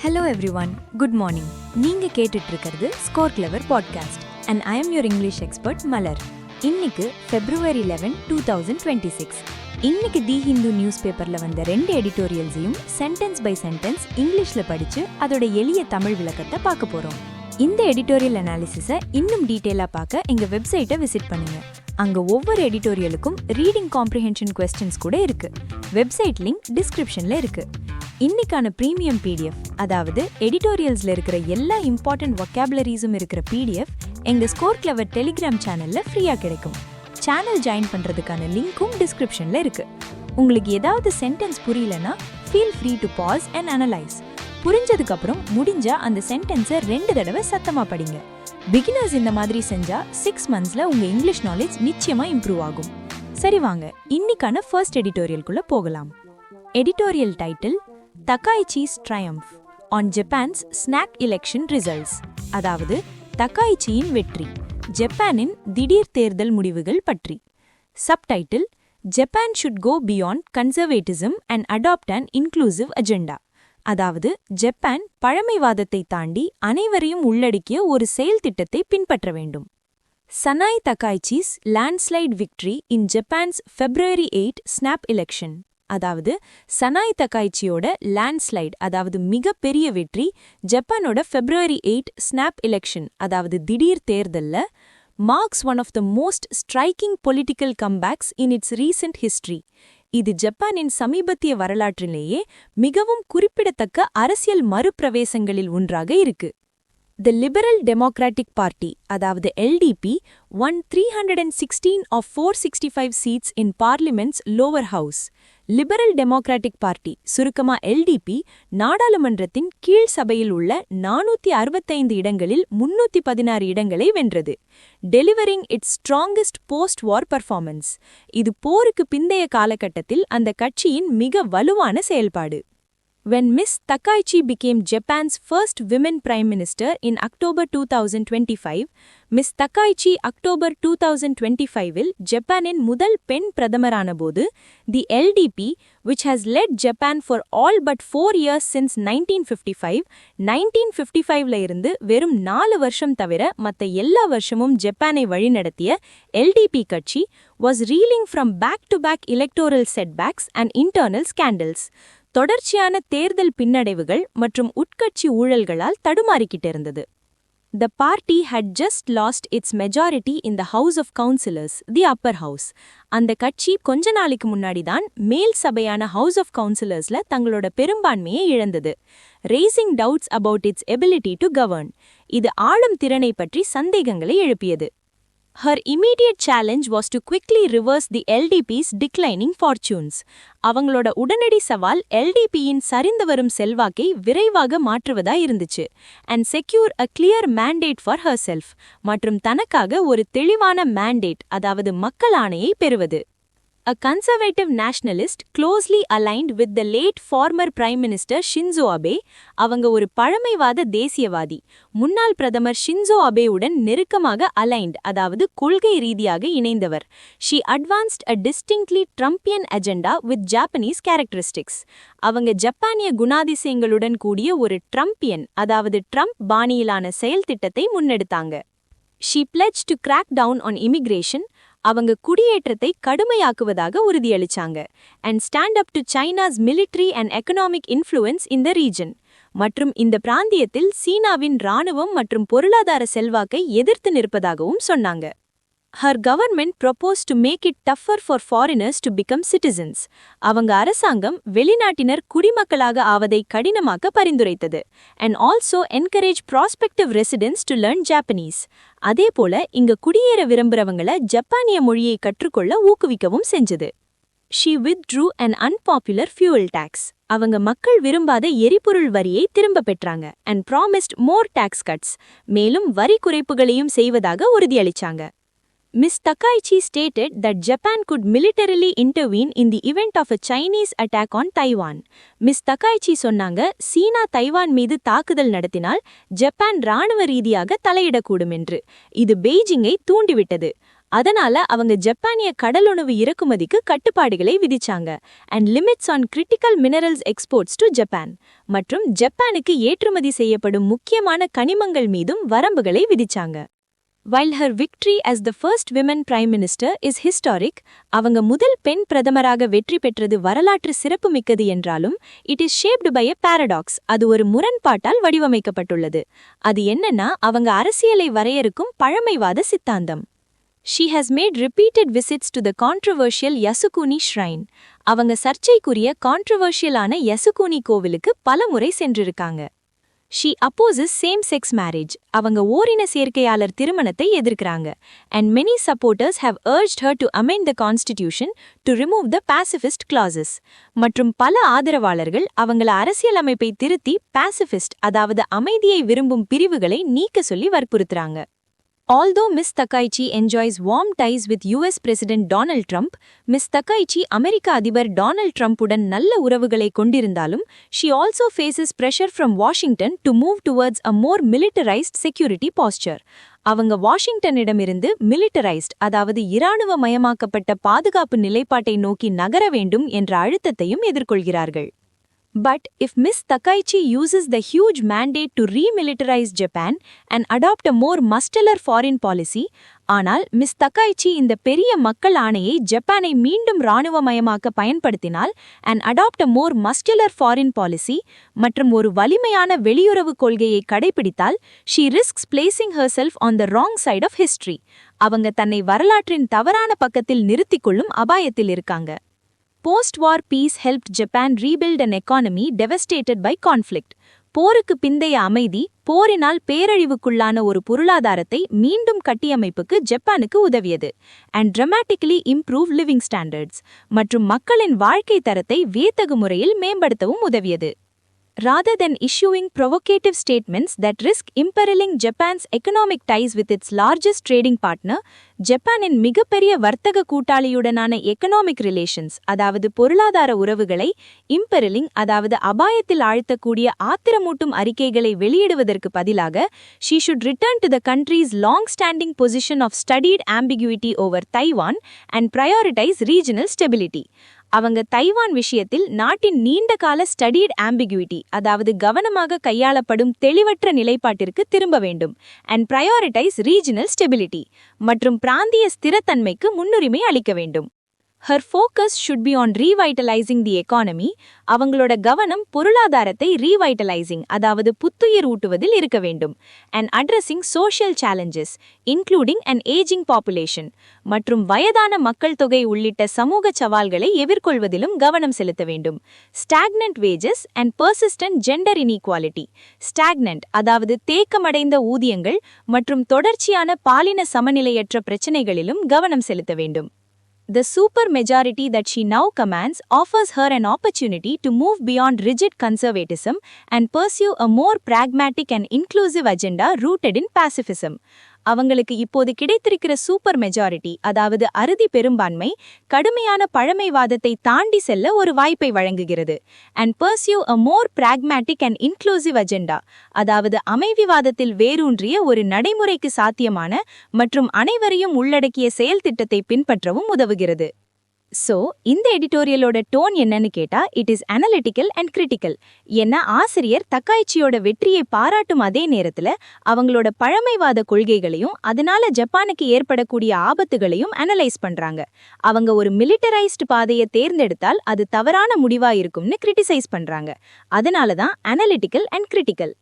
Hello everyone, good morning. நீங்க கேட்டுட்டு இருக்கிறது score clever podcast and I am your English expert மலர். இன்னைக்கு February 11, 2026. இன்னைக்கு தி ஹிந்து நியூஸ் பேப்பர்ல வந்த 2 எடிட்டோரியல்ஸையும் சென்டென்ஸ் பை சென்டென்ஸ் இங்கிலீஷ்ல படிச்சு அதோட எளிய தமிழ் விளக்கத்தை பார்க்க போறோம். இந்த எடிட்டோரியல் அனாலிசிஸை இன்னும் டீட்டெயிலா பார்க்க எங்க வெப்சைட்டை விசிட் பண்ணுங்க. அங்க ஒவ்வொரு எடிட்டோரியலுக்கும் ரீடிங் காம்ப்ரிஹென்ஷன் கொஸ்டின்ஸ் கூட இருக்கு. வெப்சைட் லிங்க் டிஸ்கிரிப்ஷன்ல இருக்கு. இன்னைக்கான பிரீமியம் பிடிஎஃப், அதாவது எடிட்டோரியல்ஸ்ல இருக்கிற எல்லா இம்பார்ட்டன்ட் வொக்காபுலரிஸும் இருக்கிற பிடிஎஃப் எங்க ஸ்கோர் கிளவர் டெலிகிராம் சேனல்ல ஃப்ரீயா கிடைக்கும். சேனல் ஜாயின் பண்றதுக்கான லிங்க்கும் டிஸ்கிரிப்ஷன்ல இருக்கு. உங்களுக்கு ஏதாவது சென்டென்ஸ் புரியலனா feel free to pause and analyse. புரிஞ்சதுக்கு அப்புறம் முடிஞ்சா அந்த சென்டென்ஸை 2 தடவை சத்தமா படிங்க. பிகினர்ஸ் இந்த மாதிரி செஞ்சா 6 monthsல உங்க இங்கிலீஷ் நாலேஜ் நிச்சயமா இம்ப்ரூவ் ஆகும். சரி வாங்க இன்னைக்கான ஃபர்ஸ்ட் எடிட்டோரியலுக்குள்ள போகலாம். Editorial title Takaichi's triumph on Japan's snack election results, அதாவது தக்காய்ச்சியின் வெற்றி, ஜப்பானின் திடீர் தேர்தல் முடிவுகள் பற்றி. Subtitle Japan should go beyond conservatism and adopt an inclusive agenda, அதாவது ஜப்பான் பழமைவாதத்தை தாண்டி அனைவரையும் உள்ளடக்கிய ஒரு செயல் திட்டத்தை பின்பற்ற வேண்டும். சனாய் தக்காய்ச்சி's landslide victory in Japan's February 8 snap election, அதாவது சனாய் தக்காய்ச்சியோட லேண்ட்ஸ்லைட், அதாவது மிகப்பெரிய வெற்றி ஜப்பானோட February 8 ஸ்னாப் எலெக்ஷன், அதாவது திடீர் தேர்தல்ல marks one of the most striking political comebacks in its recent history. இது ஜப்பானின் சமீபத்திய வரலாற்றிலேயே மிகவும் குறிப்பிடத்தக்க அரசியல் மறுபிரவேசங்களில் ஒன்றாக இருக்கு. The Liberal Democratic Party, அதாவது LDP, won 316 of 465 seats in Parliament's lower house. Liberal democratic party, சுருக்கமா LDP, நாடாளுமன்றத்தின் கீழ் சபையில் உள்ள 465 இடங்களில் 316 இடங்களை வென்றது. Delivering it's strongest post war performance. இது போருக்கு பிந்தைய காலகட்டத்தில் அந்த கட்சியின் மிக வலுவான செயல்பாடு. When Miss Takaichi became Japan's first women prime minister in October 2025, Miss Takaichi October 2025இல் ஜப்பானின் முதல் பெண் பிரதமரான போது, the LDP, which has led Japan for all but 4 years since 1955, 1955ல இருந்து வெறும் 4 வருஷம் தவிர மத்த எல்லா வருஷமும் ஜப்பானை வழிநடத்திய LDP கட்சி was reeling from back-to-back electoral setbacks and internal scandals. தொடர்ச்சியான தேர்தல் பின்னடைவுகள் மற்றும் உட்கட்சி ஊழல்களால் தடுமாறிக்கிட்டு இருந்தது. The party had just lost its majority in the House of Councillors, the upper house. அந்த கட்சி கொஞ்ச நாளைக்கு முன்னாடி தான் மேல் சபையான House of Councillorsல தங்களோட பெரும்பான்மையை இழந்தது. Raising doubts about its ability to govern. இது ஆளும் திறனை பற்றி சந்தேகங்களை எழுப்பியது. Her immediate challenge was to quickly reverse the LDP's declining fortunes. அவங்களோட உடனடி சவால் LDPயின் சரிந்து வரும் செல்வாக்கை விரைவாக மாற்றுவதா இருந்துச்சு. And secure a clear mandate for herself. மற்றும் தனக்காக ஒரு தெளிவான mandate, அதாவது மக்கள் ஆணையை பெறுவது. A conservative nationalist closely aligned with the late former Prime Minister Shinzo Abe, அவங்க ஒரு பழமைவாத தேசியவாதி, முன்னாள் பிரதமர் ஷின்சோ அபேவுடன் நெருக்கமாக aligned, அதாவது கொள்கை ரீதியாக இணைந்தவர். She advanced a distinctly Trumpian agenda with Japanese characteristics. அவங்க ஜப்பானிய குணாதிசயங்களுடன் கூடிய ஒரு ட்ரம்பியன், அதாவது ட்ரம்ப் பாணியிலான செயல் திட்டத்தை முன்னெடுத்தாங்க. She pledged to crack down on immigration. அவங்க குடியேற்றத்தை கடுமையாக்குவதாக உறுதியளிச்சாங்க. And stand up to China's military and economic influence in the region. மற்றும் இந்த பிராந்தியத்தில் சீனாவின் இராணுவம் மற்றும் பொருளாதார செல்வாக்கை எதிர்த்து நிற்பதாகவும் சொன்னாங்க. Her government proposed to make it tougher for foreigners to become citizens. அவங்க அரசாங்கம் வெளிநாட்டினர் குடிமக்களாக ஆவதை கடினமாக்க பரிந்துரைத்தது. And also encourage prospective residents to learn Japanese. அதேபோல இங்க குடியேற விரும்புறவங்கள ஜப்பானிய மொழியை கற்றுக்கொள்ள ஊக்குவிக்கவும் செஞ்சது. She withdrew an unpopular fuel tax. அவங்க மக்கள் விரும்பாத எரிபொருள் வரியை திரும்ப பெற்றாங்க. And promised more tax cuts. மேலும் வரி குறைப்புகளையும் செய்வதாக உறுதியளிச்சாங்க. Miss Takaichi stated that Japan could militarily intervene in the event of a Chinese attack on Taiwan. Miss Takaichi சொன்னாங்க, சீனா தைவான் மீது தாக்குதல் நடத்தினால் ஜப்பான் இராணுவ ரீதியாக தலையிடக்கூடும் என்று. இது பெய்ஜிங்கை தூண்டிவிட்டது. அதனால அவங்க ஜப்பானிய கடலுணவு இறக்குமதிக்கு கட்டுப்பாடுகளை விதிச்சாங்க and limits on critical minerals exports to Japan மற்றும் ஜப்பானுக்கு ஏற்றுமதி செய்யப்படும் முக்கியமான கனிமங்கள் மீதும் வரம்புகளை விதிச்சாங்க. While her victory as the first women prime minister is historic, அவங்க முதல் பெண் பிரதமராக வெற்றி பெற்றது வரலாற்று சிறப்புமிக்கது என்றாலும் it is shaped by a paradox. அது ஒரு முரண்பாட்டால் வடிவமைக்கப்பட்டுள்ளது. அது என்னன்னா அவங்க அரசியலை வரையறுக்கும் பழமைவாத சித்தாந்தம். She has made repeated visits to the controversial Yasukuni shrine. அவங்க சர்ச்சைக்குரிய கான்ட்ரோவர்ஷியலான யசுகுனி கோவிலுக்கு பலமுறை சென்றிருக்காங்க. She opposes same-sex marriage. அவங்க ஓரின சேர்க்கையாளர் திருமணத்தை எதிர்க்கிறாங்க. And many supporters have urged her to amend the constitution to remove the pacifist clauses. மற்றும் பல ஆதரவாளர்கள் அவங்கள அரசியலமைப்பை திருத்தி pacifist அதாவது அமைதியை விரும்பும் பிரிவுகளை நீக்க சொல்லி வற்புறுத்துறாங்க. Although Ms. Takaichi enjoys warm ties with US President Donald Trump, Ms. Takaichi அமெரிக்க அதிபர் டொனால்ட் ட்ரம்புடன் நல்ல உறவுகளை கொண்டிருந்தாலும் she also faces pressure from Washington to move towards a more militarized security posture. அவங்க வாஷிங்டனிடமிருந்து militarized அதாவது இராணுவமயமாக்கப்பட்ட பாதுகாப்பு நிலைப்பாட்டை நோக்கி நகர வேண்டும் என்ற அழுத்தத்தையும் எதிர்கொள்கிறார்கள். But if Ms. Takaichi uses the huge mandate to remilitarize Japan and adopt a more muscular foreign policy, ஆனால் Ms. Takaichi இந்த பெரிய மக்கள் ஆணையை ஜப்பானை மீண்டும் இராணுவமயமாக்க பயன்படுத்தினால் and adopt a more muscular foreign policy மற்றும் ஒரு வலிமையான வெளியுறவு கொள்கையை கடைபிடித்தால் she risks placing herself on the wrong side of history. அவங்க தன்னை வரலாற்றின் தவறான பக்கத்தில் நிறுத்திக் கொள்ளும் அபாயத்தில் இருக்காங்க. Post-war peace helped Japan rebuild an economy devastated by conflict. போருக்கு பிந்தைய அமைதி போரினால் பேரழிவுக்குள்ளான ஒரு பொருளாதாரத்தை மீண்டும் கட்டியமைப்புக்கு ஜப்பானுக்கு உதவியது and dramatically improve living standards மற்றும் மக்களின் வாழ்க்கை தரத்தை வியத்தகு முறையில் மேம்படுத்தவும் உதவியது. Rather than issuing provocative statements that risk imperiling Japan's economic ties with its largest trading partner, ஜப்பானின் மிகப்பெரிய வர்த்தக கூட்டாளியுடனான எக்கனாமிக் ரிலேஷன்ஸ் அதாவது பொருளாதார உறவுகளை imperiling அதாவது அபாயத்தில் ஆழ்த்தக்கூடிய ஆத்திரமூட்டும் அறிக்கைகளை வெளியிடுவதற்கு பதிலாக she should return to the country's long-standing position of studied ambiguity over Taiwan and prioritize regional stability. அவங்க தைவான் விஷயத்தில் நாட்டின் நீண்டகால ஸ்டடீட் ஆம்பிகுவிட்டி அதாவது கவனமாக கையாளப்படும் தெளிவற்ற நிலைப்பாட்டிற்கு திரும்ப வேண்டும் அண்ட் பிரையாரிட்டைஸ் ரீஜனல் ஸ்டெபிலிட்டி மற்றும் பிராந்திய ஸ்திரத்தன்மைக்கு முன்னுரிமை அளிக்க வேண்டும். Her focus should be on revitalizing the economy. அவங்களோட கவனம் பொருளாதாரத்தை revitalizing அதாவது புத்துயிர் ஊட்டுவதில் இருக்க வேண்டும் and addressing social challenges including an aging population மற்றும் வயதான மக்கள் தொகை உள்ளிட்ட சமூக சவால்களை எதிர்கொள்வதிலும் கவனம் செலுத்த வேண்டும். Stagnant wages and persistent gender inequality. Stagnant அதாவது தேக்கமடைந்த ஊதியங்கள் மற்றும் தொடர்ச்சியான பாலின சமநிலையற்ற பிரச்சினைகளிலும் கவனம் செலுத்த வேண்டும். The super majority that she now commands offers her an opportunity to move beyond rigid conservatism and pursue a more pragmatic and inclusive agenda rooted in pacifism. அவங்களுக்கு இப்போது கிடைத்திருக்கிற சூப்பர் மெஜாரிட்டி அதாவது அறுதி பெரும்பான்மை கடுமையான பழமைவாதத்தை தாண்டி செல்ல ஒரு வாய்ப்பை வழங்குகிறது and pursue a more pragmatic and inclusive agenda அதாவது அமைதிவாதத்தில் வேரூன்றிய ஒரு நடைமுறைக்கு சாத்தியமான மற்றும் அனைவரையும் உள்ளடக்கிய செயல் திட்டத்தை பின்பற்றவும் உதவுகிறது. சோ இந்த எடிட்டோரியலோட டோன் என்னன்னு கேட்டா it is analytical and critical. ஏன்னா ஆசிரியர் தக்காய்ச்சியோட வெற்றியை பாராட்டும் அதே நேரத்துல அவங்களோட பழமைவாத கொள்கைகளையும் அதனால ஜப்பானுக்கு ஏற்படக்கூடிய ஆபத்துகளையும் அனலைஸ் பண்றாங்க. அவங்க ஒரு மிலிட்டரைஸ்டு பாதையை தேர்ந்தெடுத்தால் அது தவறான முடிவா இருக்கும்னு கிரிட்டிசைஸ் பண்றாங்க. அதனாலதான் analytical and critical.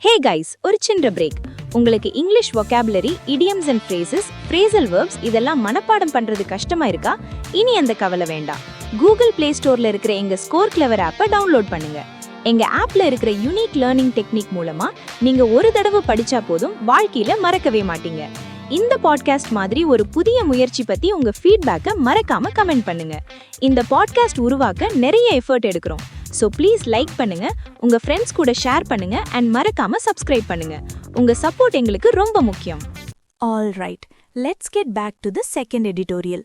Hey guys, ஒரு சின்ன பிரேக். உங்களுக்கு English vocabulary, idioms and phrases, phrasal verbs இதெல்லாம் மனப்பாடம் பண்றது கஷ்டமா இருக்கா? இனி அந்த கவலை வேண்டாம். கூகுள் பிளே ஸ்டோர்ல இருக்கிற எங்க ஸ்கோர் கிளவர் ஆப்பை டவுன்லோட் பண்ணுங்க. எங்க ஆப்ல இருக்கிற யூனிக் லேர்னிங் டெக்னிக் மூலமா நீங்க ஒரு தடவை படிச்சா போதும் வாழ்க்கையில மறக்கவே மாட்டீங்க. இந்த பாட்காஸ்ட் மாதிரி ஒரு புதிய முயற்சி பத்தி உங்க ஃபீட்பேக்கை மறக்காம கமெண்ட் பண்ணுங்க. இந்த பாட்காஸ்ட் உருவாக்க நிறைய எஃபர்ட் எடுக்கிறோம். So please லைக் பண்ணுங்க, உங்க ஃப்ரெண்ட்ஸ் கூட ஷேர் பண்ணுங்க and மறக்காம சப்ஸ்கிரைப் பண்ணுங்க. உங்க சப்போர்ட் எங்களுக்கு ரொம்ப முக்கியம். All right, let's get back to the second editorial.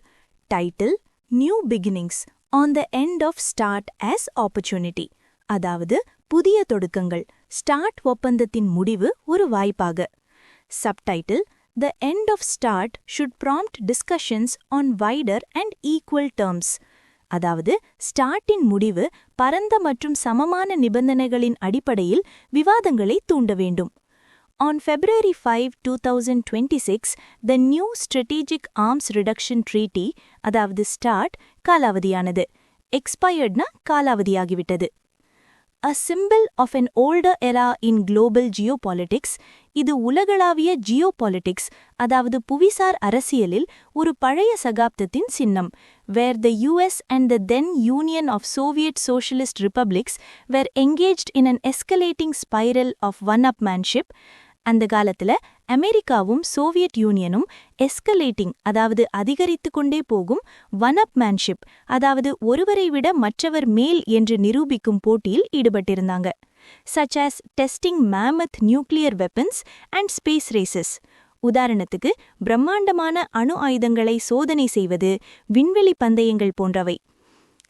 Title: New Beginnings on the end of Start as Opportunity. அதாவது புதிய தொடக்கங்கள், ஸ்டார்ட் ஒப்பந்தத்தின் முடிவு ஒரு வாய்ப்பாக. Subtitle: The end of START should prompt discussions on wider and equal terms. அதாவது ஸ்டார்ட்டின் முடிவு பரந்த மற்றும் சமமான நிபந்தனைகளின் அடிப்படையில் விவாதங்களை தூண்ட வேண்டும். On February 5, 2026, the new Strategic Arms Reduction Treaty, அதாவது START, காலாவதியானது. எக்ஸ்பயர்ட்னா காலாவதியாகிவிட்டது. A symbol of an older era in global geopolitics, இது உலகளாவிய ஜியோபாலிட்டிக்ஸ் அதாவது புவிசார் அரசியலில் ஒரு பழைய சகாப்தத்தின் சின்னம், where the US and the then Union of Soviet Socialist Republics were engaged in an escalating spiral of one-upmanship. அந்த காலத்துல அமெரிக்காவும் சோவியத் யூனியனும் எஸ்கலேட்டிங் அதாவது அதிகரித்து கொண்டே போகும் ஒன்-அப்மேன்ஷிப் அதாவது ஒருவரை விட மற்றவர் மேல் என்று நிரூபிக்கும் போட்டியில் ஈடுபட்டிருந்தாங்க. such as testing mammoth nuclear weapons and space races. உதாரணத்துக்கு பிரம்மாண்டமான அணு ஆயுதங்களை சோதனை செய்வது, விண்வெளி பந்தயங்கள் போன்றவை.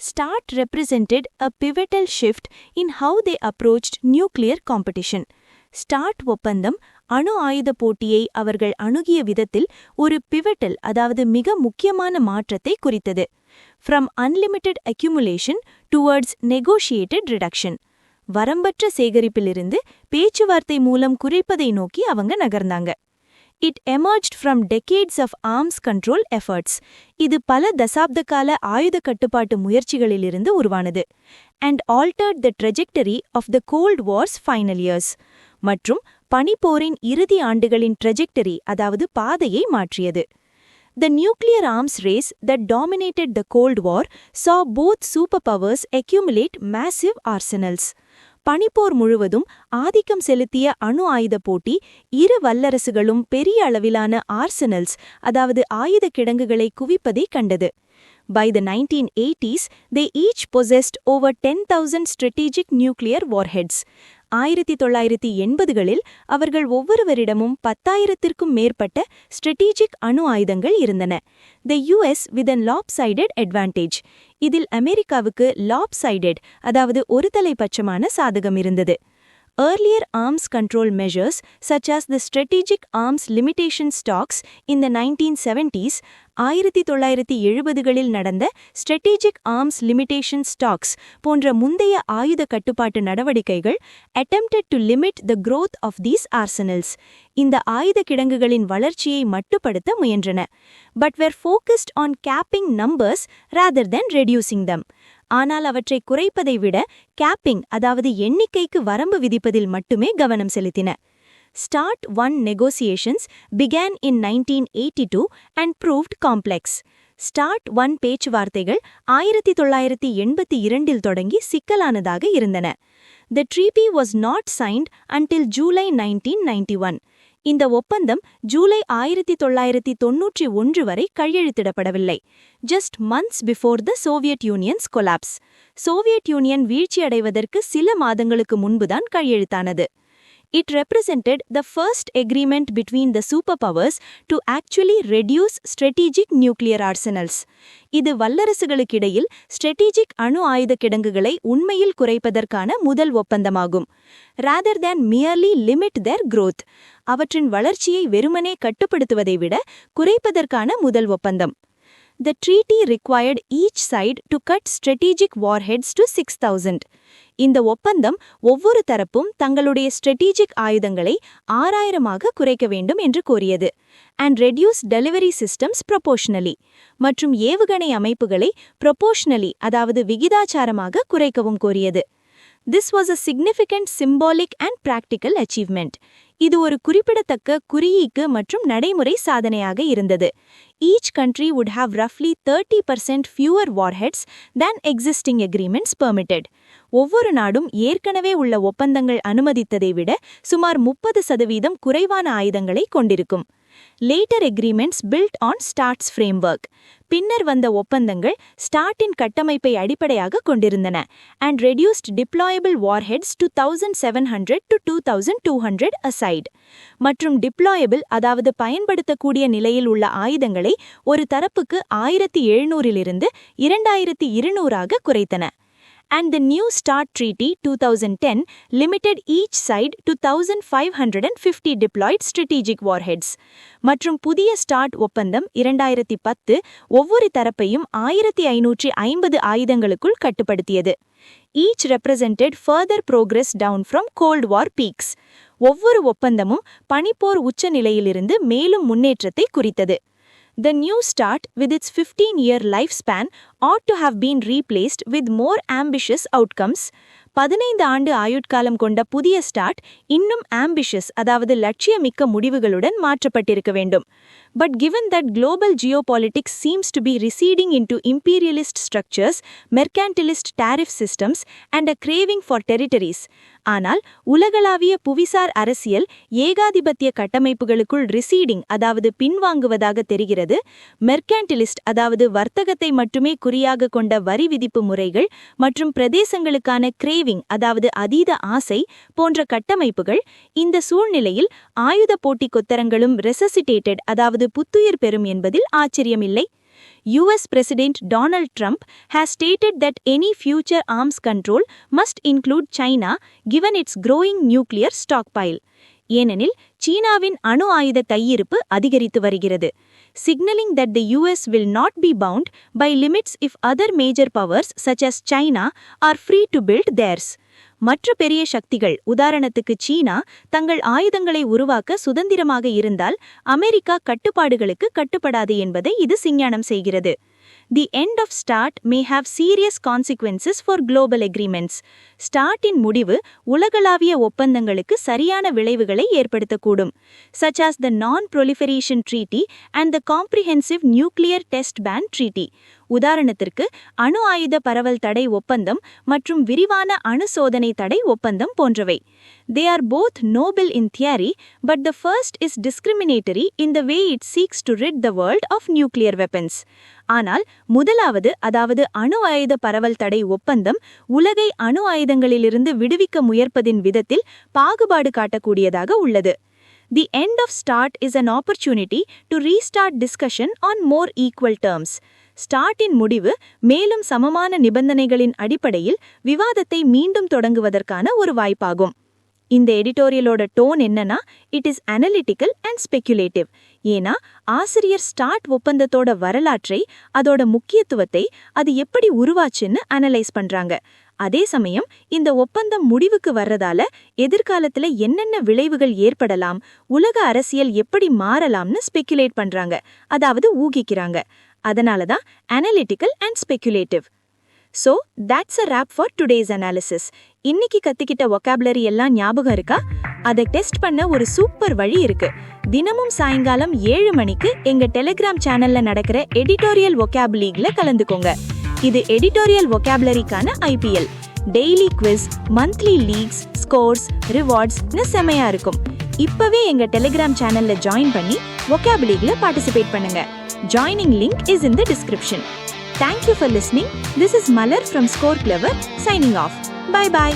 START represented a pivotal shift in how they approached nuclear competition. START ஒப்பந்தம் அணு ஆயுத போட்டியை அவர்கள் அணுகிய விதத்தில் ஒரு பிவட்டல் அதாவது மிக முக்கியமான மாற்றத்தை குறித்தது. From unlimited accumulation towards negotiated reduction. வரம்பற்ற சேகரிப்பிலிருந்து பேச்சுவார்த்தை மூலம் குறைப்பதை நோக்கி அவங்க நகர்ந்தாங்க. It emerged from decades of arms control efforts. இது பல தசாப்த கால ஆயுத கட்டுப்பாட்டு முயற்சிகளிலிருந்து உருவானது. And altered the trajectory of the Cold War's final years. மற்றும் பனிப்போரின் இறுதி ஆண்டுகளின் trajectory அதாவது பாதையை மாற்றியது. The nuclear arms race that dominated the Cold War saw both superpowers accumulate massive arsenals. பனிப்போர் முழுவதும் ஆதிக்கம் செலுத்திய அணு ஆயுத போட்டி இரு வல்லரசுகளும் பெரிய அளவிலான ஆர்சனல்ஸ் அதாவது ஆயுத கிடங்குகளை குவிப்பதை கண்டது. By the 1980s, they each possessed over 10,000 strategic nuclear warheads. 1980களில் அவர்கள் ஒவ்வொருவரிடமும் 10,000த்திற்கும் மேற்பட்ட ஸ்ட்ராட்டஜிக் அணு ஆயுதங்கள் இருந்தன. The US with a lopsided advantage. இதில் அமெரிக்காவுக்கு lopsided அதாவது ஒருதலைப்பட்சமான சாதகம் இருந்தது. Earlier arms control measures, such as the Strategic Arms Limitation Stocks in the 1970s, 1970களில் நடந்த Strategic Arms Limitation Stocks போன்ற முந்தைய ஆயுத கட்டுப்பாட்டு நடவடிக்கைகள் attempted to limit the growth of these arsenals. இந்த ஆயுத கிடங்குகளின் வளர்ச்சியை மட்டுப்படுத்த முயன்றன. But were focused on capping numbers rather than reducing them. ஆனால் அவற்றை குறைப்பதை விட கேப்பிங் அதாவது எண்ணிக்கைக்கு வரம்பு விதிப்பதில் மட்டுமே கவனம் செலுத்தின. START 1 negotiations began in 1982 and proved complex. START 1 பேச்சுவார்த்தைகள் 1982 தொடங்கி சிக்கலானதாக இருந்தன. The treaty was not signed until July 1991. இந்த ஒப்பந்தம் ஜூலை 1991 வரை கையெழுத்திடப்படவில்லை. Just months before the Soviet Union's collapse. Soviet Union வீழ்ச்சியடைவதற்கு சில மாதங்களுக்கு முன்புதான் கையெழுத்தானது. It represented the first agreement between the superpowers to actually reduce strategic nuclear arsenals. இது வல்லரசுகளுக்கிடையில் strategic அணு ஆயுத கிடங்குகளை உண்மையில் குறைப்பதற்கான முதல் ஒப்பந்தமாகும். Rather than merely limit their growth. அவற்றின் வளர்ச்சியை வெறுமனே கட்டுப்படுத்துவதை விட குறைப்பதற்கான முதல் ஒப்பந்தம். The treaty required each side to cut strategic warheads to 6,000. இந்த ஒப்பந்தம் ஒவ்வொரு தரப்பும் தங்களுடைய ஸ்ட்ராட்டஜிக் ஆயுதங்களை 6,000ஆக குறைக்க வேண்டும் என்று கோரியது. And reduce delivery systems proportionally. மற்றும் ஏவுகணை அமைப்புகளை proportionally அதாவது விகிதாச்சாரமாக குறைக்கவும் கோரியது. This was a significant symbolic and practical achievement. இது ஒரு குறிப்பிடத்தக்க குறியீக்கு மற்றும் நடைமுறை சாதனையாக இருந்தது. Each country would have roughly 30% fewer warheads than existing agreements permitted. ஒவ்வொரு நாடும் ஏற்கனவே உள்ள ஒப்பந்தங்கள் அனுமதித்ததை விட சுமார் 30% குறைவான ஆயுதங்களை கொண்டிருக்கும். Later agreements built on START's framework. பின்னர் வந்த ஒப்பந்தங்கள் ஸ்டார்ட்டின் கட்டமைப்பை அடிப்படையாக கொண்டிருந்தன and reduced deployable warheads to 1,700 to 2,200 aside. மற்றும் deployable அதாவது பயன்படுத்தக்கூடிய நிலையில் உள்ள ஆயுதங்களை ஒரு தரப்புக்கு 1,700 2,200 குறைத்தன. and the New START Treaty 2010 limited each side to 1,550 deployed strategic warheads. மற்றும் புதிய ஸ்டார்ட் ஒப்பந்தம் 2010 ஒவ்வொரு தரப்பையும் 1550 ஆயுதங்களுக்குள் கட்டுப்படுத்தியது. Each represented further progress down from Cold War peaks. ஒவ்வொரு ஒப்பந்தமும் பனிப்போர் உச்சநிலையிலிருந்து மேலும் முன்னேற்றத்தை குறித்தது. The New START, with its 15-year lifespan, ought to have been replaced with more ambitious outcomes. 15 ஆண்டு ஆயுட்காலம் கொண்ட புதிய ஸ்டார்ட் இன்னும் ஆம்பிஷியஸ் அதாவது லட்சியமிக்க முடிவுகளுடன் மாற்றப்பட்டிருக்க வேண்டும். But given that global geopolitics seems to be receding into imperialist structures, mercantilist tariff systems, and a craving for territories, ஆனால் உலகளாவிய புவிசார் அரசியல் ஏகாதிபத்திய கட்டமைப்புகளுக்குள் ரிசீடிங் அதாவது பின்வாங்குவதாக தெரிகிறது. மெர்கான்டிலிஸ்ட் அதாவது வர்த்தகத்தை மட்டுமே குறியாக கொண்ட வரி விதிப்பு முறைகள் மற்றும் பிரதேசங்களுக்கான கிரேவிங் அதாவது அதீத ஆசை போன்ற கட்டமைப்புகள் இந்த சூழ்நிலையில் ஆயுத போட்டி கொத்தரங்களும் ரெசசிடேட்டட் அதாவது புத்துயிர் பெறும் என்பதில் ஆச்சரியமில்லை. US President Donald Trump has stated that any future arms control must include China given its growing nuclear stockpile. ஏனெனில் சீனாவின் அணு ஆயுத கையிருப்பு அதிகரித்து வருகிறது. Signaling that the US will not be bound by limits if other major powers such as China are free to build theirs. மற்ற பெரிய சக்திகள் உதாரணத்துக்கு சீனா தங்கள் ஆயுதங்களை உருவாக்க சுதந்திரமாக இருந்தால் அமெரிக்கா கட்டுப்பாடுகளுக்கு கட்டுப்படாது என்பதை இது சிஞ்ஞானம் செய்கிறது. The end of START may have serious consequences for global agreements. ஸ்டார்ட்டின் முடிவு உலகளாவிய ஒப்பந்தங்களுக்கு சரியான விளைவுகளை ஏற்படுத்தக்கூடும். Such as the Non-Proliferation Treaty and the Comprehensive Nuclear Test Ban Treaty. உதாரணத்திற்கு அணு ஆயுத பரவல் தடை ஒப்பந்தம் மற்றும் விரிவான அணு சோதனை தடை ஒப்பந்தம் போன்றவை. They are both noble in theory, but the first is discriminatory in the way it seeks to rid the world of nuclear weapons. ஆனால் முதலாவது அதாவது அணு ஆயுத பரவல் தடை ஒப்பந்தம் உலகை அணு ஆயுதங்களிலிருந்து விடுவிக்க முயற்பதின் விதத்தில் பாகுபாடு காட்டக்கூடியதாக உள்ளது. The end of START is an opportunity to restart discussion on more equal terms. ஸ்டார்ட்டின் முடிவு மேலும் சமமான நிபந்தனைகளின் அடிப்படையில் விவாதத்தை மீண்டும் தொடங்குவதற்கான ஒரு வாய்ப்பாகும். இந்த எடிட்டோரியலோட டோன் என்னன்னா, it is analytical and speculative. ஏன்னா ஆசிரியர் ஸ்டார்ட் ஒப்பந்தத்தோட வரலாற்றை அதோட முக்கியத்துவத்தை அது எப்படி உருவாச்சுன்னு அனலைஸ் பண்றாங்க. அதே சமயம் இந்த ஒப்பந்தம் முடிவுக்கு வர்றதால எதிர்காலத்துல என்னென்ன விளைவுகள் ஏற்படலாம், உலக அரசியல் எப்படி மாறலாம்னு ஸ்பெகுலேட் பண்றாங்க, அதாவது ஊகிக்கிறாங்க. அதனாலதான் analytical and speculative. So, that's a wrap for today's analysis. இன்னைக்கு கத்துக்கிட்ட vocabulary எல்லாம் ஞாபகம் இருக்கா? அதை டெஸ்ட் பண்ண ஒரு சூப்பர் வழி இருக்கு. தினமும் சாயங்காலம் 7 மணிக்கு எங்க டெலிகிராம் சேனல்ல நடக்கிற எடிட்டோரியல் vocab லீக்ல கலந்துக்கோங்க. இது எடிட்டோரியல் vocabularyக்கான IPL. Daily quiz, monthly leagues, scores, ரிவார்ட்ஸ்னு செமையா இருக்கும். இப்பவே எங்க டெலிகிராம் சேனல்ல ஜாயின் பண்ணி vocab லீக்ல பார்ட்டிசிபேட் பண்ணுங்க. Joining link is in the description. Thank you for listening. This is Malar from Score Clever signing off. Bye bye.